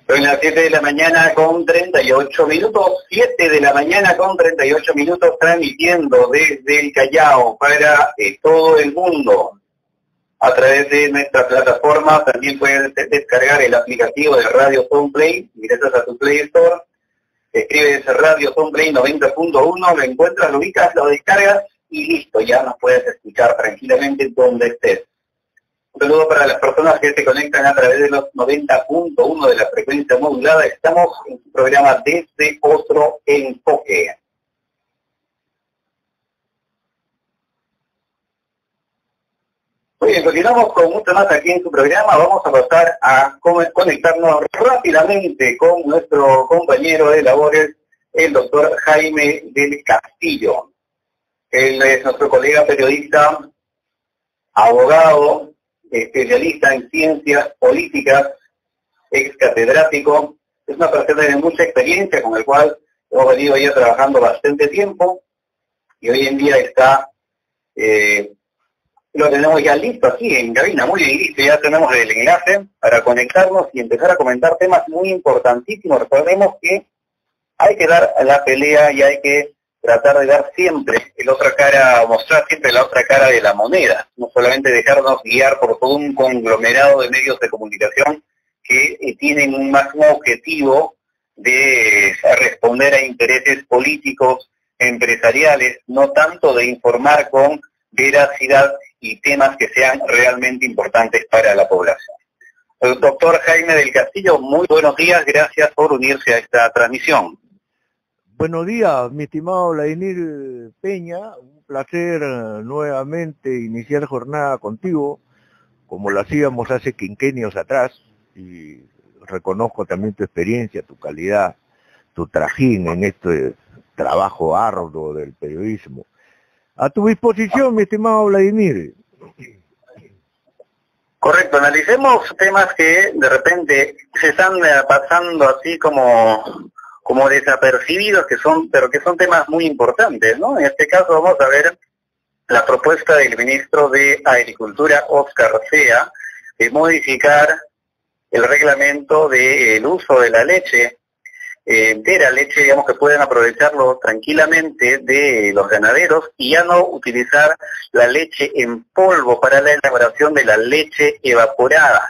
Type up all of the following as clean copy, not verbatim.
Son las 7 de la mañana con 38 minutos, 7 de la mañana con 38 minutos, transmitiendo desde el Callao para todo el mundo. A través de nuestra plataforma también puedes descargar el aplicativo de Radio Play, ingresas a tu Play Store, escribes Radio Play 90.1, lo encuentras, lo ubicas, lo descargas y listo, ya nos puedes escuchar tranquilamente donde estés. Un saludo para las personas que se conectan a través de los 90.1 de la frecuencia modulada. Estamos en su programa Desde Otro Enfoque. Muy bien, continuamos con mucho más aquí en su programa. Vamos a pasar a conectarnos rápidamente con nuestro compañero de labores, el doctor Jaime del Castillo. Él es nuestro colega periodista, abogado, especialista en ciencias políticas, ex catedrático. Es una persona de mucha experiencia con el cual hemos venido ya trabajando bastante tiempo y hoy en día está, lo tenemos ya listo aquí en cabina, muy bien listo, ya tenemos el enlace para conectarnos y empezar a comentar temas muy importantísimos. Recordemos que hay que dar la pelea y hay que tratar de dar siempre la otra cara, mostrar siempre la otra cara de la moneda, no solamente dejarnos guiar por todo un conglomerado de medios de comunicación que tienen un máximo objetivo de responder a intereses políticos, empresariales, no tanto de informar con veracidad y temas que sean realmente importantes para la población. El doctor Jaime del Castillo, muy buenos días, gracias por unirse a esta transmisión. Buenos días, mi estimado Vladimir Peña, un placer nuevamente iniciar jornada contigo, como lo hacíamos hace quinquenios atrás, y reconozco también tu experiencia, tu calidad, tu trajín en este trabajo arduo del periodismo. A tu disposición, mi estimado Vladimir. Correcto, analicemos temas que de repente se están pasando así como desapercibidos, pero que son temas muy importantes, ¿no? En este caso vamos a ver la propuesta del ministro de Agricultura, Óscar Sea, de modificar el reglamento del uso de la leche, digamos que pueden aprovecharlo tranquilamente de los ganaderos y ya no utilizar la leche en polvo para la elaboración de la leche evaporada.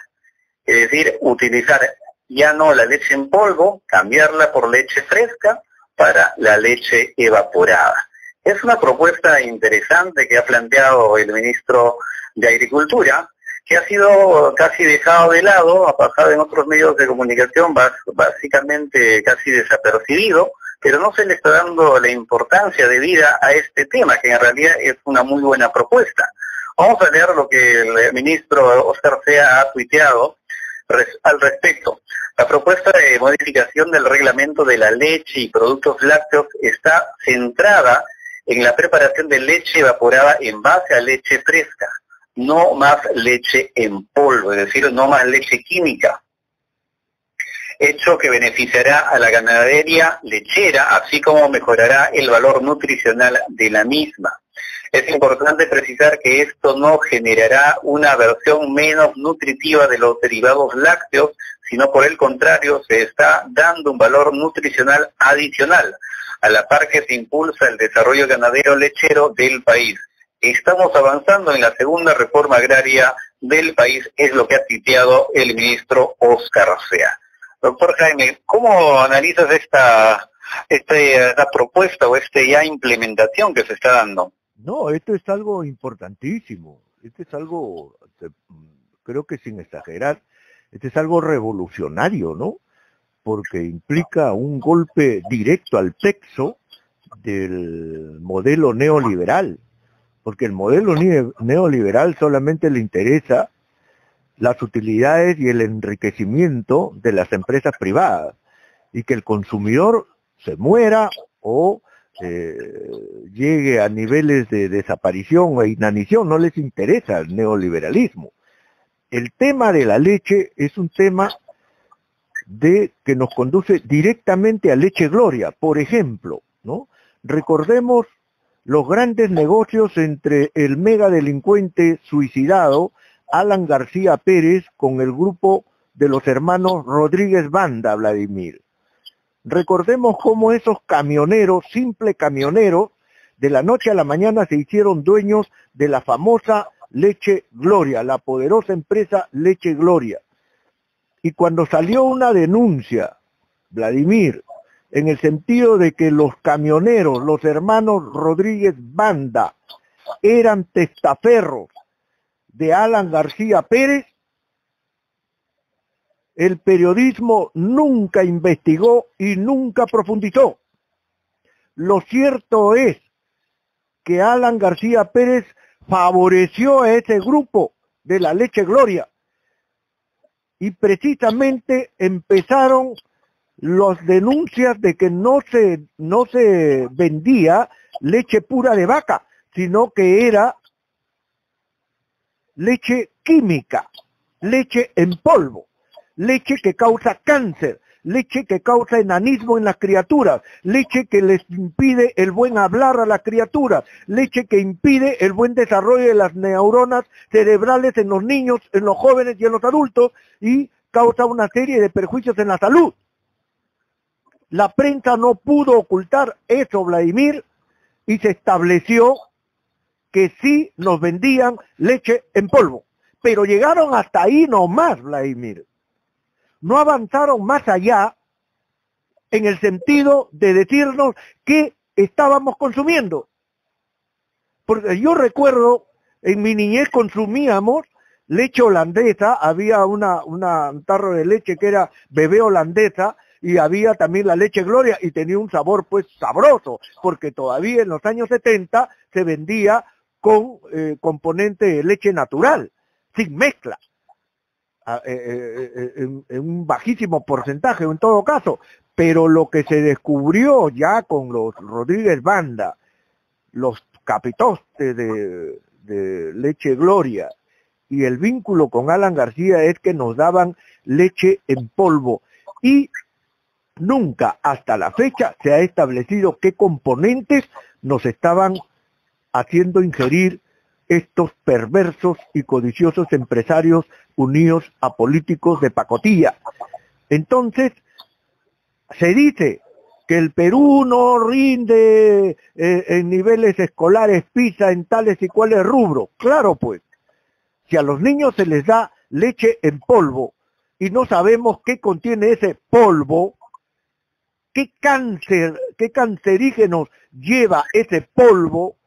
Es decir, utilizar ya no la leche en polvo, cambiarla por leche fresca para la leche evaporada. Es una propuesta interesante que ha planteado el ministro de Agricultura, que ha sido casi dejado de lado, ha pasado en otros medios de comunicación básicamente casi desapercibido, pero no se le está dando la importancia debida a este tema, que en realidad es una muy buena propuesta. Vamos a leer lo que el ministro Óscar Sea ha tuiteado al respecto. La propuesta de modificación del reglamento de la leche y productos lácteos está centrada en la preparación de leche evaporada en base a leche fresca, no más leche en polvo, es decir, no más leche química, hecho que beneficiará a la ganadería lechera, así como mejorará el valor nutricional de la misma. Es importante precisar que esto no generará una versión menos nutritiva de los derivados lácteos, sino por el contrario, se está dando un valor nutricional adicional, a la par que se impulsa el desarrollo ganadero lechero del país. Estamos avanzando en la segunda reforma agraria del país, es lo que ha tuiteado el ministro Óscar Sea. Doctor Jaime, ¿cómo analizas esta propuesta o ya implementación que se está dando? No, esto es algo importantísimo, esto es algo, creo que sin exagerar, esto es algo revolucionario, ¿no? Porque implica un golpe directo al pecho del modelo neoliberal, porque el modelo neoliberal solamente le interesa las utilidades y el enriquecimiento de las empresas privadas, y que el consumidor se muera o llegue a niveles de desaparición o inanición. No les interesa el neoliberalismo. El tema de la leche es un tema que nos conduce directamente a Leche Gloria, por ejemplo, ¿no? Recordemos los grandes negocios entre el mega delincuente suicidado Alan García Pérez con el grupo de los hermanos Rodríguez Banda, Vladimir. Recordemos cómo esos camioneros, simples camioneros, de la noche a la mañana se hicieron dueños de la famosa Leche Gloria, la poderosa empresa Leche Gloria. Y cuando salió una denuncia, Vladimir, en el sentido de que los camioneros, los hermanos Rodríguez Banda, eran testaferros de Alan García Pérez, el periodismo nunca investigó y nunca profundizó. Lo cierto es que Alan García Pérez favoreció a ese grupo de la Leche Gloria y precisamente empezaron las denuncias de que no se vendía leche pura de vaca, sino que era leche química, leche en polvo, leche que causa cáncer, leche que causa enanismo en las criaturas, leche que les impide el buen hablar a las criaturas, leche que impide el buen desarrollo de las neuronas cerebrales en los niños, en los jóvenes y en los adultos, y causa una serie de perjuicios en la salud. La prensa no pudo ocultar eso, Vladimir, y se estableció que sí nos vendían leche en polvo. Pero llegaron hasta ahí nomás, Vladimir. No avanzaron más allá en el sentido de decirnos qué estábamos consumiendo. Porque yo recuerdo, en mi niñez consumíamos leche holandesa, había un tarro de leche que era bebé holandesa, y había también la Leche Gloria, y tenía un sabor pues sabroso, porque todavía en los años 70 se vendía con componente de leche natural, sin mezcla, en un bajísimo porcentaje en todo caso. Pero lo que se descubrió ya con los Rodríguez Banda, los capitostes de Leche Gloria y el vínculo con Alan García, es que nos daban leche en polvo, y nunca hasta la fecha se ha establecido qué componentes nos estaban haciendo ingerir estos perversos y codiciosos empresarios unidos a políticos de pacotilla. Entonces, se dice que el Perú no rinde en niveles escolares PISA en tales y cuales rubros. Claro pues, si a los niños se les da leche en polvo y no sabemos qué contiene ese polvo, qué cancerígenos lleva ese polvo,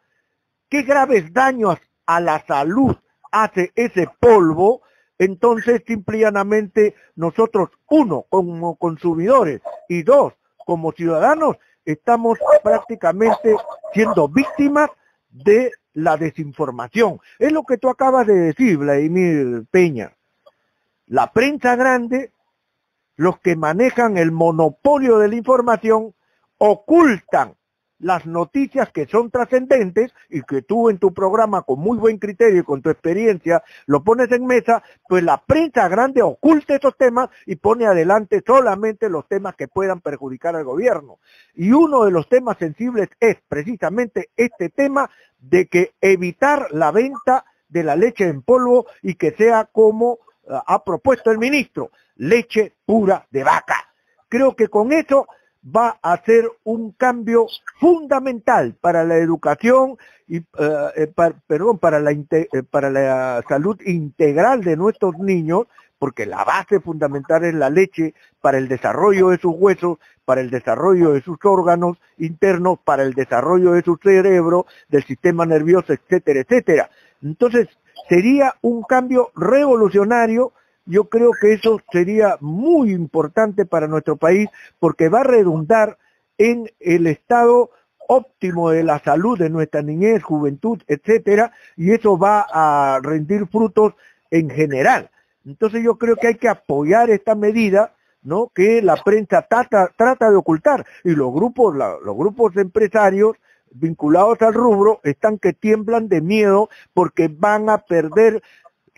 qué graves daños a la salud hace ese polvo, entonces simplemente nosotros, uno, como consumidores, y dos, como ciudadanos, estamos prácticamente siendo víctimas de la desinformación. Es lo que tú acabas de decir, Vladimir Peña. La prensa grande, los que manejan el monopolio de la información, ocultan las noticias que son trascendentes, y que tú en tu programa con muy buen criterio y con tu experiencia lo pones en mesa. Pues la prensa grande oculta esos temas y pone adelante solamente los temas que puedan perjudicar al gobierno. Y uno de los temas sensibles es precisamente este tema de que evitar la venta de la leche en polvo, y que sea como ha propuesto el ministro, leche pura de vaca. Creo que con eso va a ser un cambio fundamental para la educación y para la salud integral de nuestros niños, porque la base fundamental es la leche para el desarrollo de sus huesos, para el desarrollo de sus órganos internos, para el desarrollo de su cerebro, del sistema nervioso, etcétera, etcétera. Entonces, sería un cambio revolucionario. Yo creo que eso sería muy importante para nuestro país, porque va a redundar en el estado óptimo de la salud de nuestra niñez, juventud, etcétera, y eso va a rendir frutos en general. Entonces yo creo que hay que apoyar esta medida, ¿no?, que la prensa trata de ocultar, y los grupos empresarios vinculados al rubro están que tiemblan de miedo, porque van a perder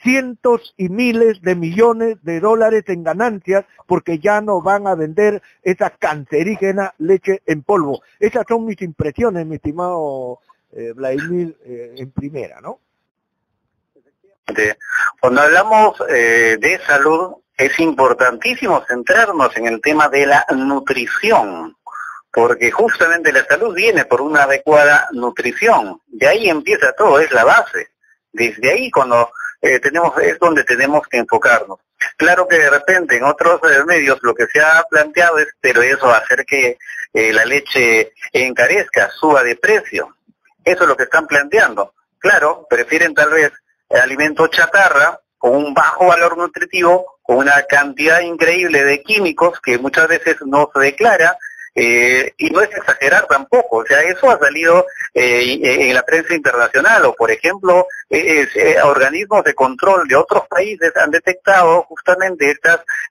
cientos y miles de millones de dólares en ganancias, porque ya no van a vender esa cancerígena leche en polvo. Esas son mis impresiones, mi estimado Vladimir, en primera, ¿no? Cuando hablamos de salud, es importantísimo centrarnos en el tema de la nutrición, porque justamente la salud viene por una adecuada nutrición. De ahí empieza todo, es la base. Desde ahí es donde tenemos que enfocarnos. Claro que de repente en otros medios lo que se ha planteado es, pero eso va a hacer que la leche encarezca, suba de precio. Eso es lo que están planteando. Claro, prefieren tal vez alimentos chatarra con un bajo valor nutritivo, con una cantidad increíble de químicos que muchas veces no se declara, y no es exagerar tampoco, o sea, eso ha salido en la prensa internacional, o por ejemplo, organismos de control de otros países han detectado justamente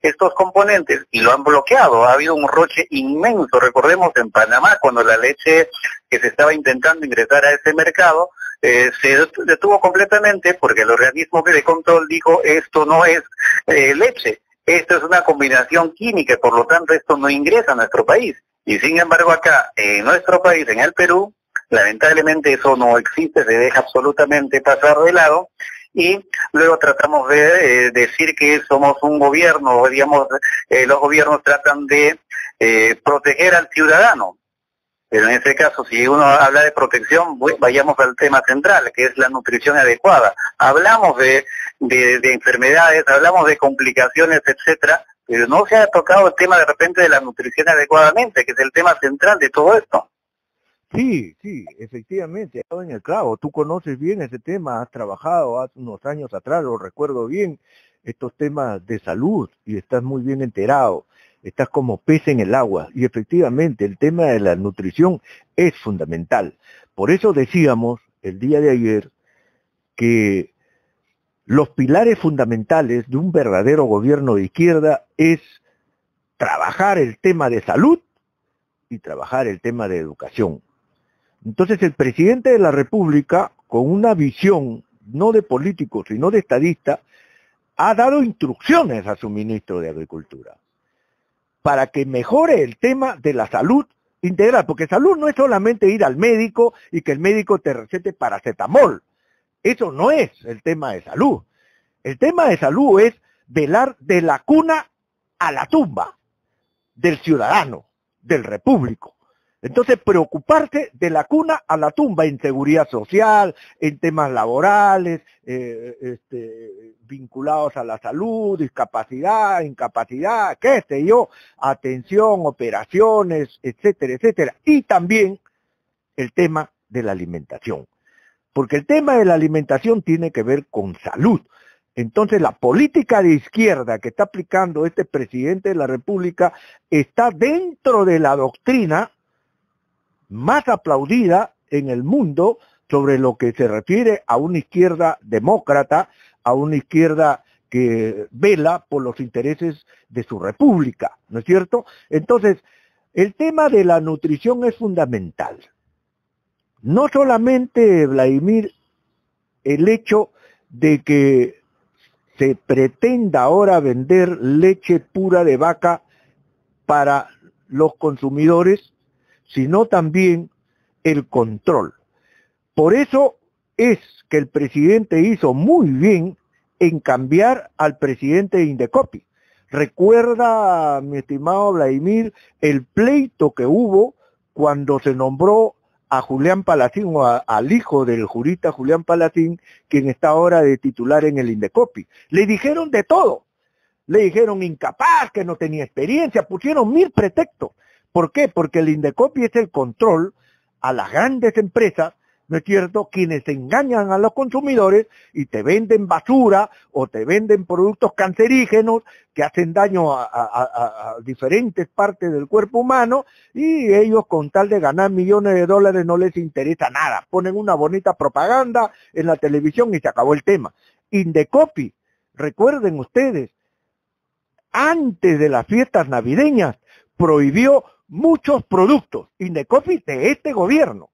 estos componentes y lo han bloqueado. Ha habido un roche inmenso, recordemos en Panamá, cuando la leche que se estaba intentando ingresar a ese mercado, se detuvo completamente porque el organismo de control dijo, esto no es leche, esto es una combinación química, por lo tanto esto no ingresa a nuestro país. Y sin embargo acá, en nuestro país, en el Perú, lamentablemente eso no existe, se deja absolutamente pasar de lado, y luego tratamos de decir que somos un gobierno, digamos, los gobiernos tratan de proteger al ciudadano. Pero en ese caso, si uno habla de protección, vayamos al tema central, que es la nutrición adecuada. Hablamos de enfermedades, hablamos de complicaciones, etcétera, pero no se ha tocado el tema de repente de la nutrición adecuadamente, que es el tema central de todo esto. Sí, sí, efectivamente, ha dado en el clavo. Tú conoces bien ese tema, has trabajado hace unos años atrás, lo recuerdo bien, estos temas de salud, y estás muy bien enterado. Estás como pez en el agua, y efectivamente el tema de la nutrición es fundamental. Por eso decíamos el día de ayer que los pilares fundamentales de un verdadero gobierno de izquierda es trabajar el tema de salud y trabajar el tema de educación. Entonces el presidente de la República, con una visión no de político, sino de estadista, ha dado instrucciones a su ministro de Agricultura para que mejore el tema de la salud integral, porque salud no es solamente ir al médico y que el médico te recete paracetamol. Eso no es el tema de salud. El tema de salud es velar de la cuna a la tumba del ciudadano, del repúblico. Entonces, preocuparse de la cuna a la tumba en seguridad social, en temas laborales, vinculados a la salud, discapacidad, incapacidad, qué sé yo, atención, operaciones, etcétera, etcétera. Y también el tema de la alimentación. Porque el tema de la alimentación tiene que ver con salud. Entonces la política de izquierda que está aplicando este presidente de la República está dentro de la doctrina más aplaudida en el mundo sobre lo que se refiere a una izquierda demócrata, a una izquierda que vela por los intereses de su república, ¿no es cierto? Entonces, el tema de la nutrición es fundamental. No solamente, Vladimir, el hecho de que se pretenda ahora vender leche pura de vaca para los consumidores, sino también el control. Por eso es que el presidente hizo muy bien en cambiar al presidente de Indecopi. Recuerda, mi estimado Vladimir, el pleito que hubo cuando se nombró a Julián Palacín, o al hijo del jurista Julián Palacín, quien está ahora de titular en el Indecopi. Le dijeron de todo. Le dijeron incapaz, que no tenía experiencia, pusieron 1000 pretextos. ¿Por qué? Porque el Indecopi es el control a las grandes empresas, ¿no es cierto?, quienes engañan a los consumidores y te venden basura o te venden productos cancerígenos que hacen daño a diferentes partes del cuerpo humano, y ellos, con tal de ganar millones de dólares, no les interesa nada. Ponen una bonita propaganda en la televisión y se acabó el tema. Indecopi, recuerden ustedes, antes de las fiestas navideñas prohibió muchos productos, Indecopi, de este gobierno.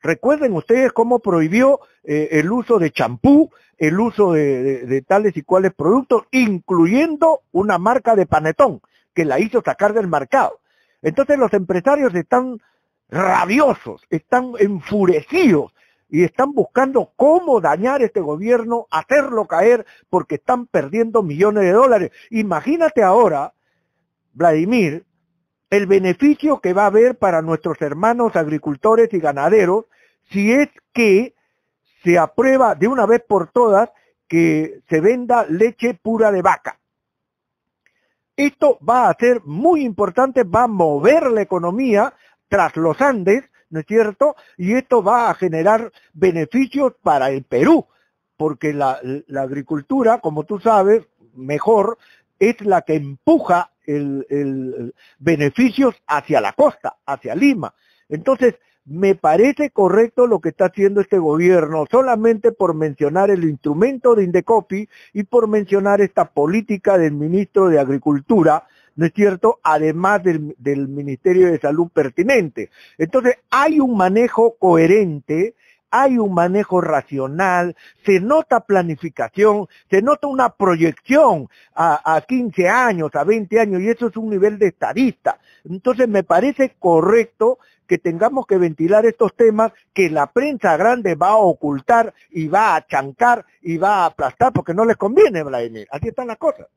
Recuerden ustedes cómo prohibió el uso de champú, el uso de tales y cuales productos, incluyendo una marca de panetón, que la hizo sacar del mercado. Entonces los empresarios están rabiosos, están enfurecidos, y están buscando cómo dañar este gobierno, hacerlo caer, porque están perdiendo millones de dólares. Imagínate ahora, Vladimir, el beneficio que va a haber para nuestros hermanos agricultores y ganaderos si es que se aprueba de una vez por todas que se venda leche pura de vaca. Esto va a ser muy importante, va a mover la economía tras los Andes, ¿no es cierto? Y esto va a generar beneficios para el Perú, porque la agricultura, como tú sabes, mejor, es la que empuja el beneficios hacia la costa, hacia Lima. Entonces, me parece correcto lo que está haciendo este gobierno, solamente por mencionar el instrumento de Indecopi y por mencionar esta política del ministro de Agricultura, ¿no es cierto?, además del Ministerio de Salud pertinente. Entonces, hay un manejo coherente, hay un manejo racional, se nota planificación, se nota una proyección a 15 años, a 20 años, y eso es un nivel de estadista. Entonces, me parece correcto que tengamos que ventilar estos temas que la prensa grande va a ocultar y va a chancar y va a aplastar porque no les conviene, Vladimir. Así están las cosas.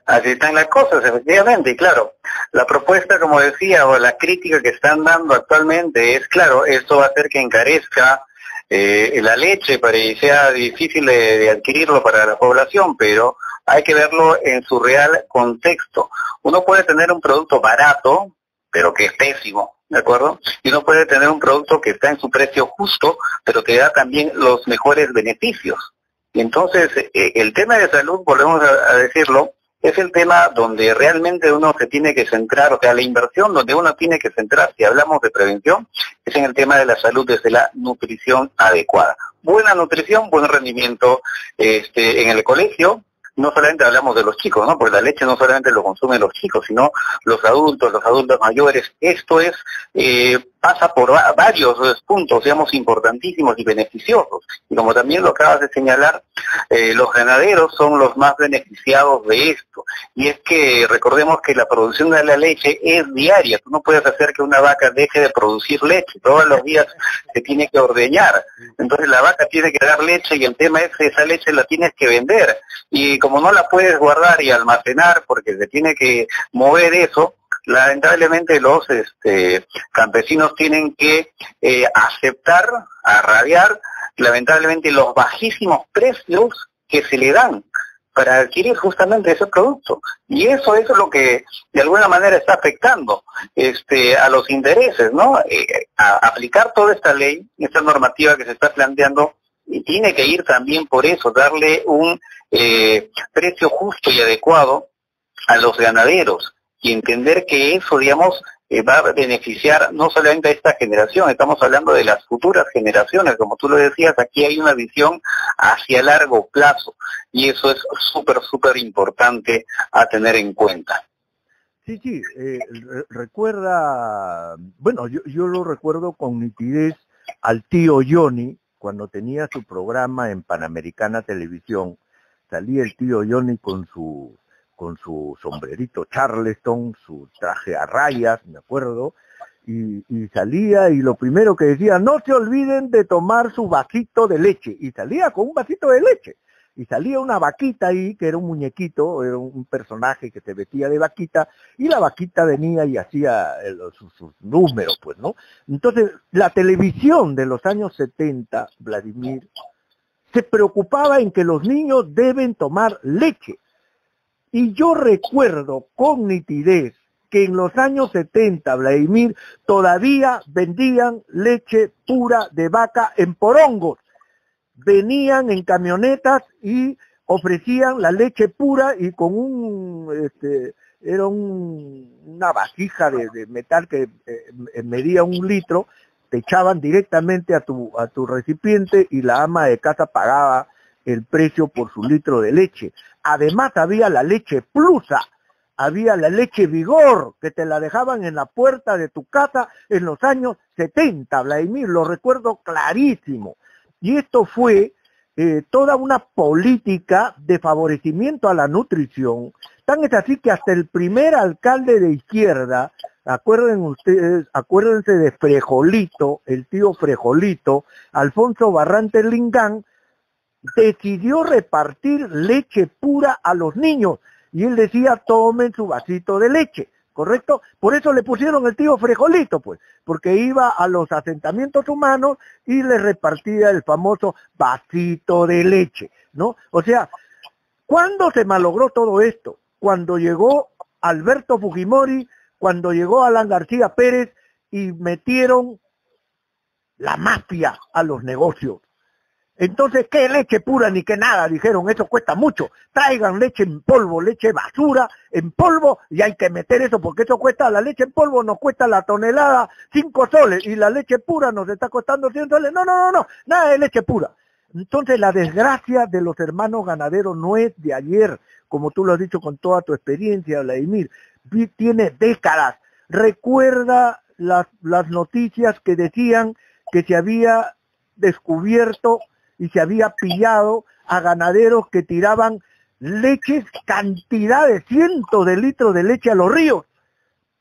Así están las cosas, efectivamente, y claro, la propuesta, como decía, o la crítica que están dando actualmente es, claro, esto va a hacer que encarezca la leche para que sea difícil de adquirirlo para la población, pero hay que verlo en su real contexto. Uno puede tener un producto barato, pero que es pésimo, ¿de acuerdo? Y uno puede tener un producto que está en su precio justo, pero que da también los mejores beneficios. Y entonces, el tema de salud, volvemos a decirlo, es el tema donde realmente uno se tiene que centrar, o sea, la inversión donde uno tiene que centrar, si hablamos de prevención, es en el tema de la salud desde la nutrición adecuada. Buena nutrición, buen rendimiento en el colegio. No solamente hablamos de los chicos, ¿no? Porque la leche no solamente lo consumen los chicos, sino los adultos mayores. Esto es pasa por varios puntos, digamos, importantísimos y beneficiosos. Y como también lo acabas de señalar, los ganaderos son los más beneficiados de esto. Y es que recordemos que la producción de la leche es diaria. Tú no puedes hacer que una vaca deje de producir leche. Todos los días se tiene que ordeñar. Entonces la vaca tiene que dar leche y el tema es que esa leche la tienes que vender. Y como no la puedes guardar y almacenar porque se tiene que mover eso, lamentablemente los campesinos tienen que aceptar, arrabiar, lamentablemente los bajísimos precios que se le dan para adquirir justamente ese producto. Y eso es lo que de alguna manera está afectando a los intereses, ¿no? A aplicar toda esta ley, esta normativa que se está planteando, y tiene que ir también por eso, darle un precio justo y adecuado a los ganaderos y entender que eso, digamos, va a beneficiar no solamente a esta generación, estamos hablando de las futuras generaciones, como tú lo decías, aquí hay una visión hacia largo plazo y eso es súper importante a tener en cuenta. Sí, recuerda, bueno, yo lo recuerdo con nitidez al tío Johnny, cuando tenía su programa en Panamericana Televisión, salía el tío Johnny con su sombrerito Charleston, su traje a rayas, me acuerdo, y salía y lo primero que decía, no se olviden de tomar su vasito de leche, y salía con un vasito de leche, y salía una vaquita ahí, que era un muñequito, era un personaje que se vestía de vaquita, y la vaquita venía y hacía sus números, pues, ¿no? Entonces, la televisión de los años 70, Vladimir, se preocupaba en que los niños deben tomar leche. Y yo recuerdo con nitidez que en los años 70, Vladimir, todavía vendían leche pura de vaca en porongos. Venían en camionetas y ofrecían la leche pura y con una vasija de metal que medía 1 litro, te echaban directamente a tu recipiente y la ama de casa pagaba el precio por su litro de leche. Además había la leche Plusa, había la leche Vigor, que te la dejaban en la puerta de tu casa en los años 70, Vladimir, lo recuerdo clarísimo. Y esto fue toda una política de favorecimiento a la nutrición, tan es así que hasta el primer alcalde de izquierda, Acuérdense de Frejolito, el tío Frejolito, Alfonso Barrantes Lingán, decidió repartir leche pura a los niños, y él decía, tomen su vasito de leche, ¿correcto? Por eso le pusieron el tío Frejolito, pues, porque iba a los asentamientos humanos y les repartía el famoso vasito de leche, ¿no? O sea, ¿cuándo se malogró todo esto? Cuando llegó Alberto Fujimori, cuando llegó Alan García Pérez y metieron la mafia a los negocios. Entonces, ¿qué leche pura ni qué nada? Dijeron, eso cuesta mucho. Traigan leche en polvo, leche basura en polvo, y hay que meter eso, porque eso cuesta, la leche en polvo nos cuesta la tonelada 5 soles, y la leche pura nos está costando 100 soles. No, nada de leche pura. Entonces, la desgracia de los hermanos ganaderos no es de ayer, como tú lo has dicho con toda tu experiencia, Vladimir. Tiene décadas. Recuerda las noticias que decían que se había descubierto y se había pillado a ganaderos que tiraban leches, cantidades, cientos de litros de leche a los ríos.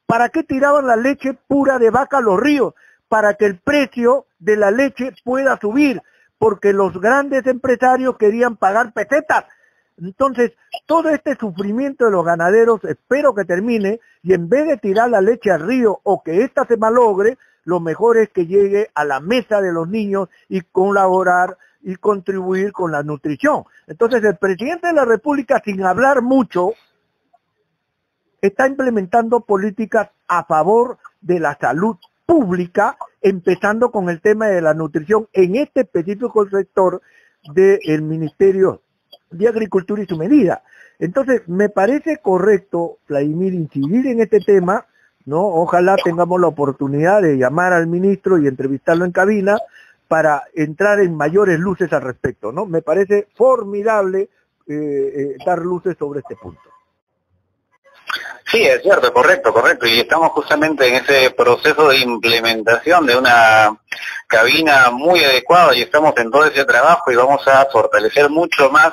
¿Para qué tiraban la leche pura de vaca a los ríos? Para que el precio de la leche pueda subir, porque los grandes empresarios querían pagar pesetas. Entonces, todo este sufrimiento de los ganaderos espero que termine, y en vez de tirar la leche al río o que ésta se malogre, lo mejor es que llegue a la mesa de los niños y colaborar y contribuir con la nutrición. Entonces, el presidente de la República, sin hablar mucho, está implementando políticas a favor de la salud pública, empezando con el tema de la nutrición en este específico sector del Ministerio de Agricultura y su medida. Entonces, me parece correcto, Vladimir, incidir en este tema, ¿no? Ojalá tengamos la oportunidad de llamar al ministro y entrevistarlo en cabina para entrar en mayores luces al respecto, ¿no? Me parece formidable dar luces sobre este punto. Sí, es cierto, correcto, y estamos justamente en ese proceso de implementación de una cabina muy adecuada, y estamos en todo ese trabajo, y vamos a fortalecer mucho más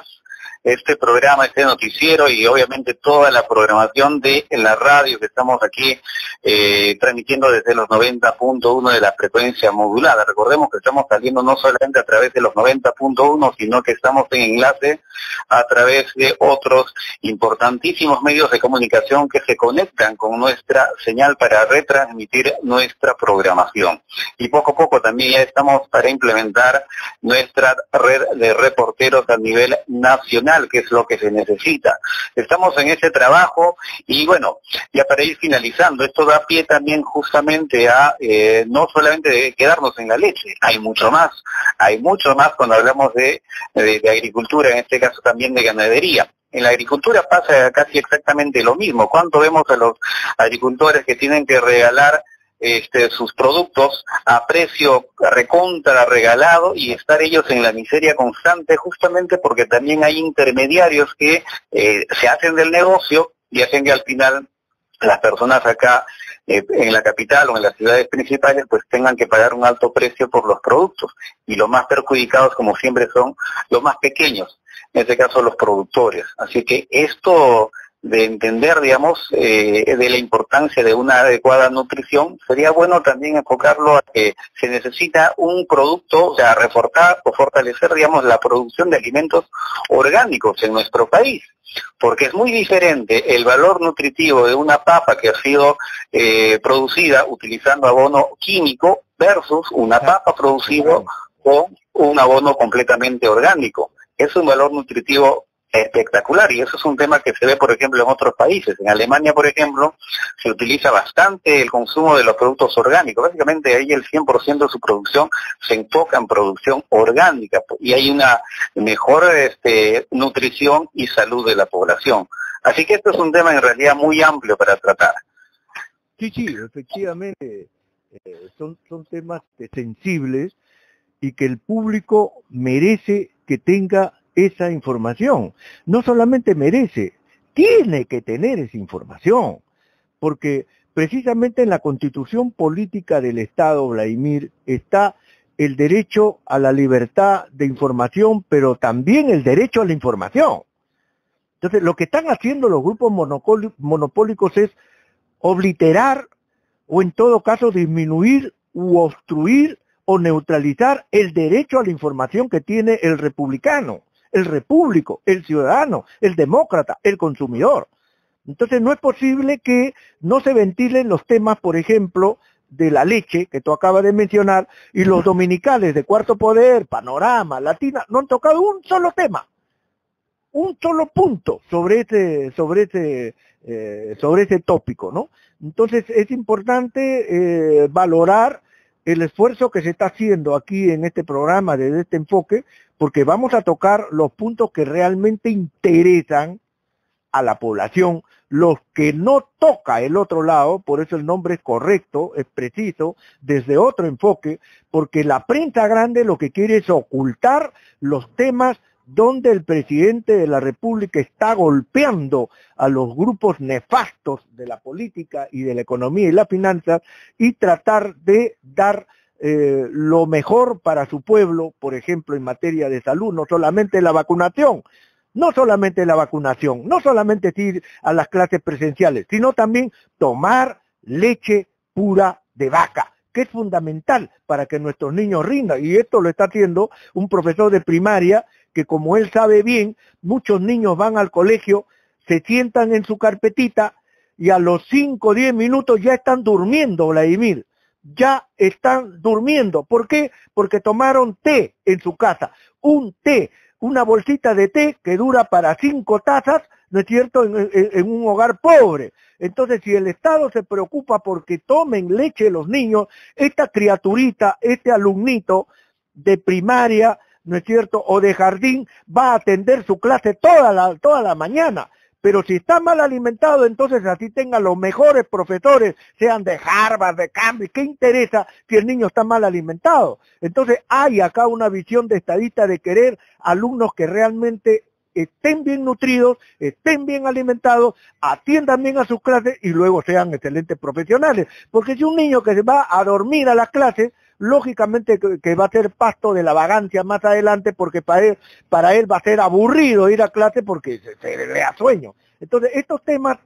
este programa, este noticiero, y obviamente toda la programación de la radio que estamos aquí transmitiendo desde los 90.1 de la frecuencia modulada. Recordemos que estamos saliendo no solamente a través de los 90.1, sino que estamos en enlace a través de otros importantísimos medios de comunicación que se conectan con nuestra señal para retransmitir nuestra programación. Y poco a poco también ya estamos para implementar nuestra red de reporteros a nivel nacional, que es lo que se necesita. Estamos en ese trabajo, y bueno, ya para ir finalizando, esto da pie también justamente a no solamente de quedarnos en la leche, hay mucho más cuando hablamos de agricultura, en este caso también de ganadería. En la agricultura pasa casi exactamente lo mismo. ¿Cuánto vemos a los agricultores que tienen que regalar sus productos a precio recontra regalado, y estar ellos en la miseria constante, justamente porque también hay intermediarios que se hacen del negocio y hacen que al final las personas acá en la capital o en las ciudades principales pues tengan que pagar un alto precio por los productos, y los más perjudicados, como siempre, son los más pequeños, en este caso los productores. Así que esto de entender, digamos, de la importancia de una adecuada nutrición, sería bueno también enfocarlo a que se necesita un producto, o sea, reforzar o fortalecer, digamos, la producción de alimentos orgánicos en nuestro país, porque es muy diferente el valor nutritivo de una papa que ha sido producida utilizando abono químico versus una papa producida con un abono completamente orgánico. Es un valor nutritivo espectacular, y eso es un tema que se ve, por ejemplo, en otros países. En Alemania, por ejemplo, se utiliza bastante el consumo de los productos orgánicos. Básicamente ahí el 100% de su producción se enfoca en producción orgánica, y hay una mejor nutrición y salud de la población. Así que esto es un tema en realidad muy amplio para tratar. Sí, efectivamente, son temas sensibles, y que el público merece que tenga esa información. No solamente merece, tiene que tener esa información, porque precisamente en la Constitución Política del Estado, Vladimir, está el derecho a la libertad de información, pero también el derecho a la información. Entonces, lo que están haciendo los grupos monopólicos es obliterar o en todo caso disminuir u obstruir o neutralizar el derecho a la información que tiene el republicano, el repúblico, el ciudadano, el demócrata, el consumidor. Entonces no es posible que no se ventilen los temas, por ejemplo, de la leche, que tú acabas de mencionar, y los dominicales de Cuarto Poder, Panorama, Latina, no han tocado un solo tema, un solo punto sobre ese tópico, ¿no? Entonces es importante valorar el esfuerzo que se está haciendo aquí en este programa desde este enfoque, porque vamos a tocar los puntos que realmente interesan a la población, los que no toca el otro lado, por eso el nombre es correcto, es preciso, desde otro enfoque, porque la prensa grande lo que quiere es ocultar los temas donde el presidente de la República está golpeando a los grupos nefastos de la política y de la economía y la finanza y tratar de dar lo mejor para su pueblo, por ejemplo, en materia de salud, no solamente la vacunación, no solamente ir a las clases presenciales, sino también tomar leche pura de vaca, que es fundamental para que nuestros niños rindan. Y esto lo está haciendo un profesor de primaria que, como él sabe bien, muchos niños van al colegio, se sientan en su carpetita y a los 5 o 10 minutos ya están durmiendo, Vladimir. Ya están durmiendo. ¿Por qué? Porque tomaron té en su casa. Un té, una bolsita de té que dura para 5 tazas, ¿no es cierto?, en un hogar pobre. Entonces, si el Estado se preocupa porque tomen leche los niños, esta criaturita, este alumnito de primaria, ¿no es cierto?, o de jardín, va a atender su clase toda la mañana. Pero si está mal alimentado, entonces así tengan los mejores profesores, sean de Harvard, de Cambridge, ¿qué interesa si el niño está mal alimentado? Entonces hay acá una visión de estadista de querer alumnos que realmente estén bien nutridos, estén bien alimentados, atiendan bien a sus clases y luego sean excelentes profesionales. Porque si un niño que se va a dormir a las clases, lógicamente que va a ser pasto de la vagancia más adelante, porque para él va a ser aburrido ir a clase porque se le da sueño. Entonces estos temas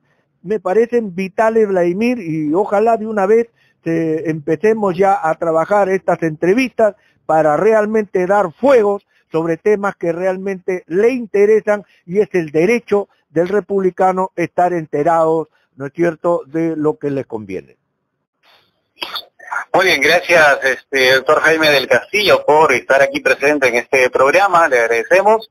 me parecen vitales, Vladimir, y ojalá de una vez empecemos ya a trabajar estas entrevistas para realmente dar fuegos sobre temas que realmente le interesan, y es el derecho del republicano estar enterados, ¿no es cierto?, de lo que les conviene. Muy bien, gracias, doctor Jaime del Castillo, por estar aquí presente en este programa, le agradecemos.